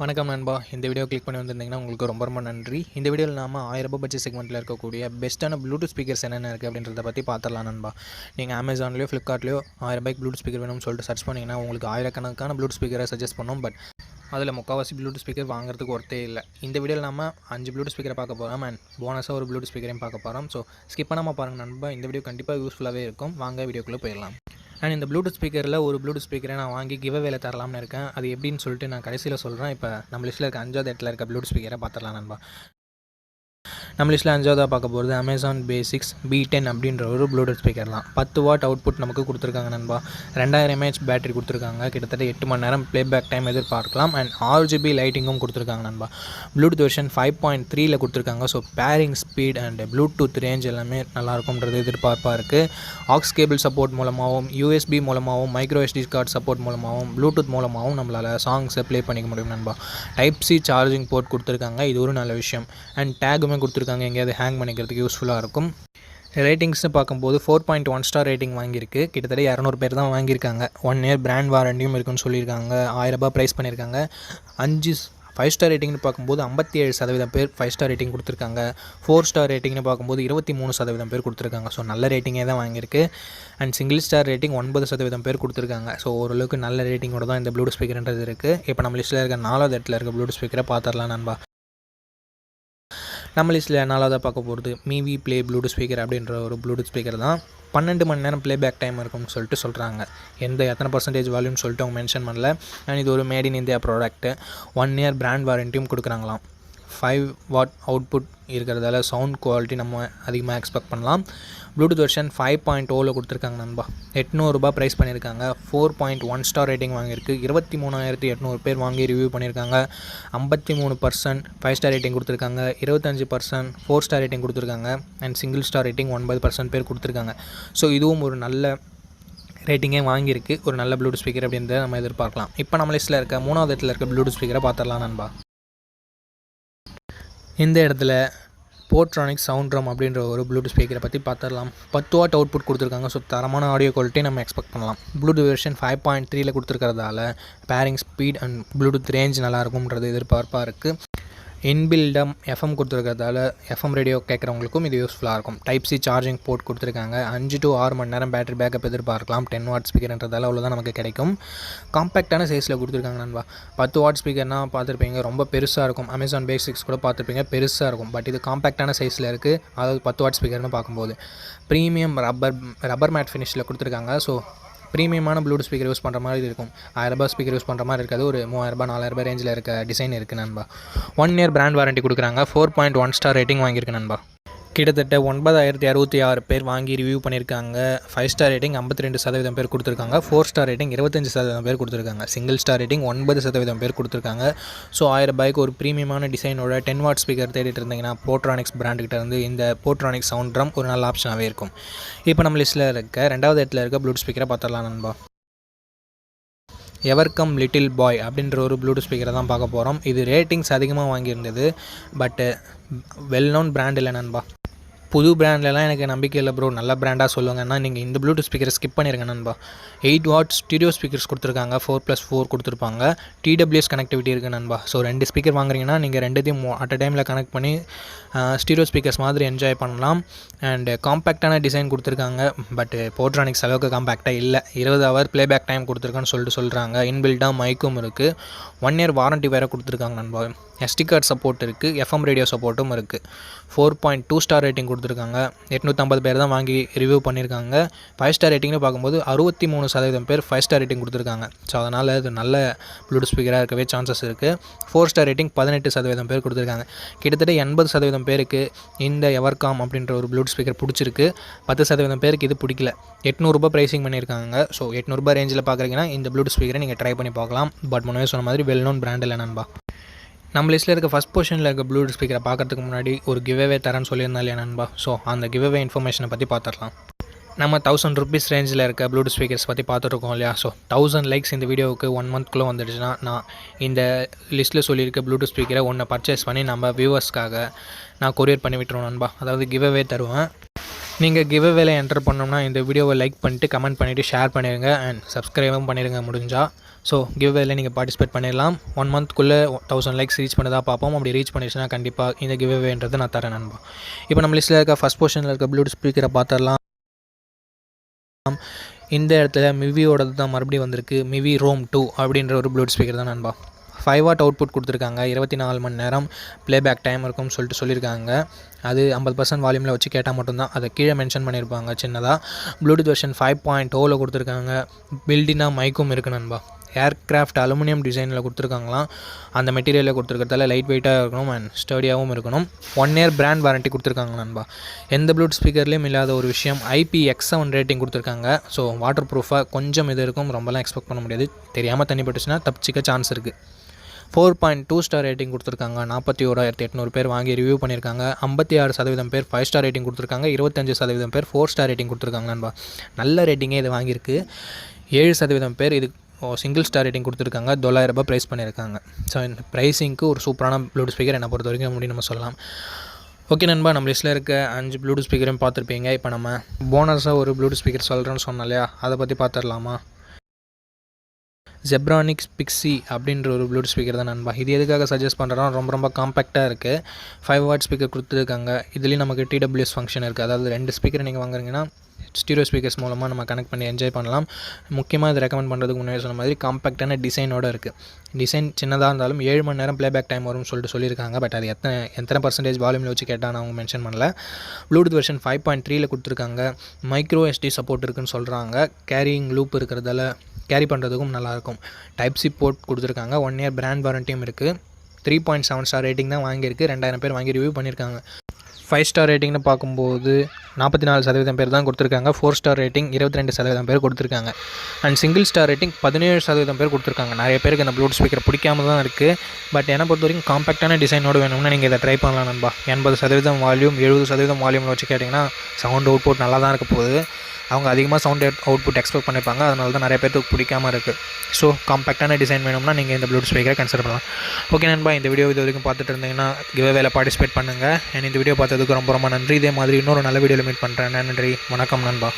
வணக்கம் நண்பா. இந்த வீடியோ கிளிக் பண்ணி வந்திருந்தீங்கன்னா உங்களுக்கு ரொம்ப நன்றி. இந்த வீடியோவில் நாம ₹1000 பட்ஜெட் செக்மெண்ட்டில் இருக்கக்கூடிய பெஸ்ட்டான ப்ளூடூத் ஸ்பீக்கர்ஸ் என்னென்ன இருக்குது அப்படின்றத பற்றி பார்த்துடலாம் நண்பா. நீங்கள் அமேசான்லேயோ ஃப்ளிப்கார்ட்லேயோ ₹1000 ப்ளூடூத் ஸ்பீக்கர் வேணும்னு சொல்லிட்டு சர்ச் பண்ணிங்கன்னா உங்களுக்கு ஆயிரக்கணக்கான ப்ளூடூத் ஸ்பீக்கரை சஜஸ்ட் பண்ணோம். பட் அதில் முக்கால்வாசி ப்ளூடூத் ஸ்பீக்கர் வாங்குறதுக்கு ஒர்த்தே இல்லை. இந்த வீடியோவில் நம்ம 5 ப்ளூடூத் ஸ்பீக்கரை பார்க்க போகிறோம் அண்ட் போனஸாக ஒரு ப்ளூடூத் ஸ்பீக்கரையும் பார்க்க போகிறோம். ஸோ ஸ்கிப் பண்ணாமல் பாருங்கள் நண்பா. இந்த வீடியோ கண்டிப்பாக யூஸ்ஃபுல்லாகவே இருக்கும். வாங்க வீடியோக்குள்ளே போயிடலாம். அண்ட் இந்த ப்ளூடூத் ஸ்பீக்கரில் ஒரு ப்ளூடூத் ஸ்பீக்கரை நான் வாங்கி கிவ்அவேல தரலாம்னு இருக்கேன். அது எப்படின்னு சொல்லிட்டு நான் கடைசியில் சொல்கிறேன். இப்போ நம்ம லிஸ்ட்டில் இருக்க 5வது இடத்துல இருக்க ப்ளூடூத் ஸ்பீக்கரை பார்த்துடலாம் நண்பா. நம்ம லிஸ்ட்டில் 5வதாக பார்க்க போகிறது அமேசான் பேசிக்ஸ் B10 அப்படின்ற ஒரு ப்ளூடூத் ஸ்பீக்கர் தான். 10 வாட் அவுட்புட் நமக்கு கொடுத்துருக்காங்க நண்பா. 2000 mAh பேட்டரி கொடுத்துருக்காங்க. கிட்டத்தட்ட 8 மணி நேரம் ப்ளேபேக் டைம் எதிர்பார்க்கலாம். அண்ட் 6GB லைட்டிங்கும் கொடுத்துருக்காங்க நண்பா. ப்ளூடூத் வெர்ஷன் 5.3ல் கொடுத்துருக்காங்க. So pairing speed and Bluetooth range எல்லாமே நல்லாயிருக்கும்ன்றது எதிர்பார்ப்பாக இருக்குது. ஆக்ஸ் கேபிள் சப்போர்ட் மூலமாகவும் USB மூலமாகவும் மைக்ரோ SD கார்டு சப்போர்ட் மூலமாகவும் ப்ளூடூத் மூலமாகவும் நம்மளால் சாங்ஸை ப்ளே பண்ணிக்க முடியும் நண்பா. Type-C சார்ஜிங் போர்ட் கொடுத்துருக்காங்க. இது ஒரு நல்ல விஷயம். அண்ட் டேகுமே கொடுத்துருக்காங்க. எங்கேயாவது ஹேங் பண்ணிக்கிறதுக்கு யூஸ்ஃபுல்லாக இருக்கும். ரேட்டிங்ஸ்னு பார்க்கும்போது 4.1 ஸ்டார் ரேட்டிங் வாங்கியிருக்கு. கிட்டத்தட்ட 200 பேர் தான் வாங்கியிருக்காங்க. 1 இயர் பிராண்ட் வாரண்டியும் இருக்குன்னு சொல்லியிருக்காங்க. ₹1000 ப்ரைஸ் பண்ணியிருக்காங்க. 5 ஸ்டார் ரேட்டிங்னு பார்க்கும்போது 57% பேர் 5 ஸ்டார் ரேட்டிங் கொடுத்துருக்காங்க. 4 ஸ்டார் ரேட்டிங்னு பார்க்கும்போது 23% பேர் கொடுத்துருக்காங்க. ஸோ நல்ல ரேட்டிங்கே தான் வாங்கியிருக்கு. அண்ட் சிங்கிள் ஸ்டார் ரேட்டிங் 9% பேர் கொடுத்துருக்காங்க. ஸோ ஓரளவுக்கு நல்ல ரேட்டிங்கோட தான் இந்த ப்ளூடூத் ஸ்பீக்கர்ன்றது இருக்குது. இப்போ நம்ம லிஸ்ட்டில் இருக்க 4வது இடத்துல இருக்க ப்ளூடூத் ஸ்பீக்கரை பார்த்துடலாம் நண்பா. நம்ம லிஸ்ட்டில் 4வதாக பார்க்க போகிறது மீவி ப்ளே ப்ளூடூத் ஸ்பீக்கர் அப்படின்ற ஒரு ப்ளூடூத் ஸ்பீக்கர் தான். 12 மணி நேரம் ப்ளேபேக் டைம் இருக்கும்னு சொல்லிட்டு சொல்கிறாங்க. எத்தனை பர்சன்டேஜ் வால்யூம்னு சொல்லிட்டு அவங்க மென்ஷன் பண்ணல. அண்ட் இது ஒரு made in India product. 1 year brand வாரண்டியும் கொடுக்குறாங்களாம். 5 வாட் அவுட்புட் இருக்கிறதால சவுண்ட் குவாலிட்டி நம்ம அதிகமாக எக்ஸ்பெக்ட் பண்ணலாம். ப்ளூடூத் வெர்ஷன் 5.0ல் கொடுத்துருக்காங்க நண்பா. ₹800 ப்ரைஸ் பண்ணியிருக்காங்க. 4.1 ஸ்டார் ரேட்டிங் வாங்கியிருக்கு. 23,800 பேர் வாங்கி ரிவ்யூ பண்ணியிருக்காங்க. 53% 5 ஸ்டார் ரேட்டிங் கொடுத்துருக்காங்க. 25% 4 ஸ்டார் ரேட்டிங் கொடுத்துருக்காங்க. அண்ட் சிங்கிள் ஸ்டார் ரேட்டிங் 9% பேர் கொடுத்துருக்காங்க. ஸோ இதுவும் ஒரு நல்ல ரேட்டிங்கே வாங்கியிருக்கு. ஒரு நல்ல ப்ளூடூத் ஸ்பீக்கர் அப்படின்றத நம்ம எதிர்பார்க்கலாம். இப்போ நம்ம லிஸ்ட்டில் இருக்க 3வது இடத்துல இருக்க ப்ளூடூத் ஸ்பீக்கரை பார்த்துடலாம் நண்பா. இந்த இடத்துல போர்ட்ரானிக்ஸ் சவுண்ட்ரம் அப்படின்ற ஒரு ப்ளூடூத் ஸ்பீக்கரை பற்றி பார்த்துடலாம். 10 வாட் அவுட்புட் கொடுத்துருக்காங்க. ஸோ தரமான ஆடியோ குவாலிட்டி நம்ம எக்ஸ்பெக்ட் பண்ணலாம். ப்ளூடூத் வெர்ஷன் 5.3ல் கொடுத்துருக்கிறதால pairing speed and Bluetooth range நல்லாயிருக்கும்ன்றது எதிர்பார்ப்பாக இருக்குது. இன்பில்டாக FM கொடுத்துருக்கிறதால FM ரேடியோ கேட்குறவங்களுக்கும் இது யூஸ்ஃபுல்லாக இருக்கும். Type-C சார்ஜிங் போர்ட் கொடுத்துருக்காங்க. 5 to 6 மணி நேரம் பேட்டரி பேக்கப் எதிர்பார்க்கலாம். 10 வாட் ஸ்பீக்கர்ன்றதால அவ்வளோதான் நமக்கு கிடைக்கும். காம்பேக்டான சைஸில் கொடுத்துருக்காங்க நண்பா. 10 வாட் ஸ்பீக்கர்னால் பார்த்துருப்பீங்க, ரொம்ப பெருசாக இருக்கும். அமேசான் பேசிக்ஸ் கூட பார்த்துருப்பீங்க, பெருசாக இருக்கும். பட் இது காம்பேக்டான சைஸில் இருக்குது. அதாவது 10 வாட் ஸ்பீக்கர்னு பார்க்கும்போது ப்ரீமியம் ரப்பர் மேட் ஃபினிஷில் கொடுத்துருக்காங்க. ஸோ ப்ரீமியமான ப்ளூடூத் ஸ்பீக்கர் யூஸ் பண்ணுற மாதிரி இருக்கும். ₹1000 ஸ்பீக்கர் யூஸ் பண்ணுற மாதிரி இருக்காது. ஒரு ₹3000 ₹4000 ரேஞ்சில் இருக்க டிசைன் இருக்குது நண்பா. 1 இயர் பிராண்ட் வாரண்டி கொடுக்குறாங்க. 4.1 ஸ்டார் ரேட்டிங் வாங்கியிருக்கு நண்பா. கிட்டத்தட்ட 9,066 பேர் வாங்கி ரிவ்யூ பண்ணியிருக்காங்க. 5 ஸ்டார் ரேட்டிங் 52% பேர் கொடுத்துருக்காங்க. 4 ஸ்டார் ரேட்டிங் 25% பேர் கொடுத்துருக்காங்க. சிங்கிள் ஸ்டார் ரேட்டிங் 9% பேர் கொடுத்துருக்காங்க. ஸோ ₹1000 ஒரு ப்ரீமியமான டிசைனோட 10 வாட் ஸ்பீக்கர் தேடிட்டு இருந்தீங்கன்னா போர்ட்ரானிக்ஸ் பிராண்டுக்கிட்ட இருந்து இந்த போர்ட்ரானிக்ஸ் சவுண்ட்ரம் ஒரு நல்ல ஆப்ஷனாகவே இருக்கும். இப்போ நம்ம லிஸ்ட்டில் இருக்க 2வது இடத்துல இருக்க ப்ளூடூத் ஸ்பீக்கரை பார்த்துடலாம் நண்பா. எவர்கம் லிட்டில் பாய் அப்படின்ற ஒரு ப்ளூடூத் ஸ்பீக்கரை தான் பார்க்க போகிறோம். இது ரேட்டிங்ஸ் அதிகமாக வாங்கியிருந்தது. பட்டு வெல் நோன் பிராண்ட் இல்லை நண்பா. புது பிராண்ட்லலாம் எனக்கு நம்பிக்கை இல்லை ப்ரோ. நல்ல பிராண்டாக சொல்லுங்கன்னா நீங்கள் இந்த ப்ளூடூத் ஸ்பீக்கரை ஸ்கிப் பண்ணிருங்க நண்பா. 8 வாட் ஸ்டீரியோ ஸ்பீக்கர்ஸ் கொடுத்துருக்காங்க. 4+4 கொடுத்துருப்பாங்க. TWS கனெக்டிவிட்டி இருக்குது நண்பா. ஸோ 2 ஸ்பீக்கர் வாங்குறீங்கன்னா நீங்கள் 2த்தையும் அட் அ டைமில் கனெக்ட் பண்ணி ஸ்டீரியோ ஸ்பீக்கர்ஸ் மாதிரி என்ஜாய் பண்ணலாம். அண்டு காம்பேக்டான டிசைன் கொடுத்துருக்காங்க. பட் போர்ட்ரானிக்ஸ் அளவுக்கு காம்பேக்டாக இல்லை. 20 ஹவர் ப்ளேபேக் டைம் கொடுத்துருக்கான்னு சொல்கிறாங்க. இன்பில்டாக மைக்கும் இருக்குது. 1 இயர் வாரண்டி வேறு கொடுத்துருக்காங்க நண்பா. SD கார்டு சப்போர்ட் இருக்குது. FM ரேடியோ சப்போர்ட்டும் இருக்குது. 4.2 ஸ்டார் ரேட்டிங் கொடுத்துருக்காங்க. 850 பேர் தான் வாங்கி ரிவ்யூ பண்ணியிருக்காங்க. 5 ஸ்டார் ரேட்டிங்னு பார்க்கும்போது 63% பேர் 5 ஸ்டார் ரேட்டிங் கொடுத்துருக்காங்க. ஸோ அதனால் இது நல்ல ப்ளூடூத் ஸ்பீக்கராக இருக்கவே சான்சஸ் இருக்குது. 4 ஸ்டார் ரேட்டிங் 18% பேர் கொடுத்துருக்காங்க. கிட்டத்தட்ட 80% பேருக்கு இந்த எவர்காம் அப்படின்ற ஒரு ப்ளூடூத் ஸ்பீக்கர் பிடிச்சிருக்கு. 10% பேருக்கு இது பிடிக்கல. ₹800 ப்ரைஸிங் பண்ணியிருக்காங்க. ஸோ ₹800 ரேஞ்சில் பார்க்குறீங்கன்னா இந்த ப்ளூடூத் ஸ்பீக்கரை நீங்கள் ட்ரை பண்ணி பார்க்கலாம். பட் முன்னே சொன்ன மாதிரி வெல் நோன் பிராண்ட் இல்லை நண்பா. நம்ம லிஸ்ட்டில் இருக்க ஃபஸ்ட் பொசிஷனில் இருக்க ப்ளூடூத் ஸ்பீக்கரை பார்க்கறதுக்கு முன்னாடி ஒரு கிவ்அவே தரேன்னு சொல்லியிருந்தா இல்லையா நண்பா. ஸோ அந்த கிவ்அவே இன்ஃபர்மேஷனை பற்றி பார்த்துடலாம். நம்ம ₹1000 ரேஞ்சில் இருக்க ப்ளூடூத் ஸ்பீக்கர்ஸ் பற்றி பார்த்துருக்கோம் இல்லையா. ஸோ 1000 லைக்ஸ் இந்த வீடியோவுக்கு 1 மந்த்க்குள்ளே வந்துடுச்சுன்னா நான் இந்த லிஸ்ட்டில் சொல்லியிருக்க ப்ளூடூத் ஸ்பீக்கரை ஒன்று பர்ச்சேஸ் பண்ணி நம்ம வியூவர்ஸ்க்காக நான் கொரியர் பண்ணி விட்டுருவோம் நண்பா. அதாவது கிவ்அவே தருவேன். நீங்கள் கிவ் அவேல என்டர் பண்ணோம்னா இந்த வீடியோவை லைக் பண்ணிட்டு கமெண்ட் பண்ணிவிட்டு ஷேர் பண்ணிடுங்க அண்ட் சப்ஸ்கிரைபும் பண்ணிடுங்க முடிஞ்சால். ஸோ கிவ் அவேல நீங்கள் பார்ட்டிசிபேட் பண்ணிடலாம். 1 மந்த்க்குள்ளே 1000 லைக்ஸ் ரீச் பண்ணதாக பார்ப்போம். அப்படி ரீச் பண்ணிடுச்சுன்னா கண்டிப்பாக இந்த கிவ் அவேன்றது நான் தரேன் நண்பா. இப்போ நம்ம லிஸ்ட்டில் இருக்க ஃபஸ்ட் பொசிஷனில் இருக்க ப்ளூடூத் ஸ்பீக்கரை பார்த்துடலாம். இந்த இடத்துல மிவியோடது தான் மறுபடியும் வந்திருக்கு. மிவி ரோம் 2 அப்படின்ற ஒரு ப்ளூடூத் ஸ்பீக்கர் தான் நண்பா. 5 வாட் அவுட்புட் கொடுத்துருக்காங்க. 24 மணி நேரம் ப்ளேபேக் டைம் இருக்கும்னு சொல்லியிருக்காங்க. அது 50% வால்யூமில் வச்சு கேட்டால் மட்டும்தான். அதை கீழே மென்ஷன் பண்ணியிருப்பாங்க சின்னதாக. ப்ளூடூத் வெர்ஷன் 5.0 கொடுத்துருக்காங்க. பில்டினாக மைக்கும் இருக்குது நண்பா. ஏர்க்ராஃப்ட் அலுமினியம் டிசைனில் கொடுத்துருக்காங்களாம். அந்த மெட்டீரியலில் கொடுத்துருக்கிறதால லைட் வெயிட்டாக இருக்கணும் அண்ட் ஸ்டடியாகவும் இருக்கணும். 1 இயர் பிராண்ட் வாரண்ட்டி கொடுத்துருக்காங்க நண்பா. எந்த ப்ளூடூத் ஸ்பீக்கர்லேயும் இல்லாத ஒரு விஷயம் IPX7 ரேட்டிங் கொடுத்துருக்காங்க. ஸோ வாட்டர் ப்ரூஃபாக கொஞ்சம் இது இருக்கும், ரொம்பலாம் எக்ஸ்பெக்ட் பண்ண முடியாது. தெரியாமல் தண்ணி பட்டுச்சுன்னா தப்பிச்சிக்க சான்ஸ் இருக்குது. 4.2 ஸ்டார் ரேட்டிங் கொடுத்துருக்காங்க. 41,800 பேர் வாங்கி ரிவ்யூ பண்ணியிருக்காங்க. 56% பேர் 5 ஸ்டார் ரேட்டிங் கொடுத்துருக்காங்க. 25% பேர் 4 ஸ்டார் ரேட்டிங் கொடுத்துருக்காங்க நண்பா. நல்ல ரேட்டிங்கே இது வாங்கியிருக்கு. 7% பேர் இது சிங்கிள் ஸ்டார் ரேட்டிங் கொடுத்துருக்காங்க. $900 ப்ரைஸ் பண்ணியிருக்காங்க. ஸோ இந்த ப்ரைஸிங்க்கு ஒரு சூப்பரான ப்ளூடூத் ஸ்பீக்கர் என்னை பொறுத்த வரைக்கும் அப்படின்னு நம்ம சொல்லலாம். ஓகே நண்பா, நம்ம லிஸ்ட்டில் இருக்க 5 ப்ளூடூத் ஸ்பீக்கரையும் பார்த்துருப்பீங்க. இப்போ நம்ம போனஸாக ஒரு ப்ளூடூத் ஸ்பீக்கர் சொல்கிறேன்னு சொன்னோம் இல்லையா, அதை பற்றி பார்த்துடலாமா? ஜெப்ரானிக்ஸ் பிக்ஸி அப்படின்ற ஒரு ப்ளூடூத் ஸ்பீக்கர் தான் நண்பா. இது எதுக்காக சஜஸ்ட் பண்ணுறோம், ரொம்ப காம்பேக்டாக இருக்குது. 5 வாட் ஸ்பீக்கர் கொடுத்துருக்காங்க. இதுலேயும் நமக்கு TWS ஃபங்க்ஷன் இருக்குது. அதாவது 2 ஸ்பீக்கர் நீங்கள் வாங்குறீங்கன்னா ஸ்டீரியோ ஸ்பீக்கர்ஸ் மூலமாக நம்ம கனெக்ட் பண்ணி என்ஜாய் பண்ணலாம். முக்கியமாக இது ரெக்கமெண்ட் பண்ணுறதுக்கு முன்னாடி சொன்ன மாதிரி காம்பேக்டான டிசைனோடு இருக்குது. டிசைன் சின்னதாக இருந்தாலும் 7 மணி நேரம் ப்ளேபேக் டைம் வரும்னு சொல்லியிருக்காங்க. பட் அது எத்தனை பர்சன்டேஜ் வால்யூமில் வச்சு கேட்டால் அவங்க மென்ஷன் பண்ணல. ப்ளூடூத் வெர்ஷன் 5.3 கொடுத்துருக்காங்க. மைக்ரோ SD சப்போர்ட் இருக்குதுன்னு சொல்கிறாங்க. கேரியிங் லூப் இருக்கிறதால கேரி பண்ணுறதுக்கும் நல்லாயிருக்கும். Type-C போர்ட் கொடுத்துருக்காங்க. 1 இயர் பிராண்ட் வாரண்ட்டியும் இருக்குது. 3.7 ஸ்டார் ரேட்டிங் தான் வாங்கியிருக்கு. 2000 பேர் வாங்கி ரிவ்யூ பண்ணியிருக்காங்க. 5 ஸ்டார் ரேட்டிங்னு பார்க்கும்போது 44% பேர் தான் கொடுத்துருக்காங்க. 4 ஸ்டார் ரேட்டிங் 22% பேர் கொடுத்துருக்காங்க. அண்ட் சிங்கிள் ஸ்டார் ரேட்டிங் 17% பேர் கொடுத்துருக்காங்க. நிறைய பேருக்கு அந்த ப்ளூடூத் ஸ்பீக்கர் பிடிக்காம தான் இருக்குது. பட் என்னை பொறுத்த வரைக்கும் காம்பேக்டான டிசைனோடு வேணும்னா நீங்கள் இதை ட்ரை பண்ணலாம் நண்பா. 80% வால்யூம் 70% வால்யூமில் வச்சு கேட்டிங்கன்னா சவுண்ட் அவுட்புட் நல்லா தான் இருக்க போகுது. அவங்க அதிகமாக சவுண்ட் அவுட்புட் எக்ஸ்பெக்ட் பண்ணியிருப்பாங்க. அதனால தான் நிறைய பேருக்கு பிடிக்காமல் இருக்குது. ஸோ காம்பேக்டான டிசைன் வேணும்னா நீங்கள் இந்த ப்ளூடூத் ஸ்பீக்கரை கன்சிடர் பண்ணலாம். ஓகே நண்பா, இந்த வீடியோ இது வரைக்கும் பார்த்துட்டு இருந்தீங்கன்னா கிவ் அவேல பார்ட்டிசிபேட் பண்ணுங்கள். அண்ட் இந்த வீடியோ பார்த்ததுக்கு ரொம்ப நன்றி. இதே மாதிரி இன்னொரு நல்ல வீடியோவில் மீட் பண்ணுறேன். நன்றி, வணக்கம் நண்பா.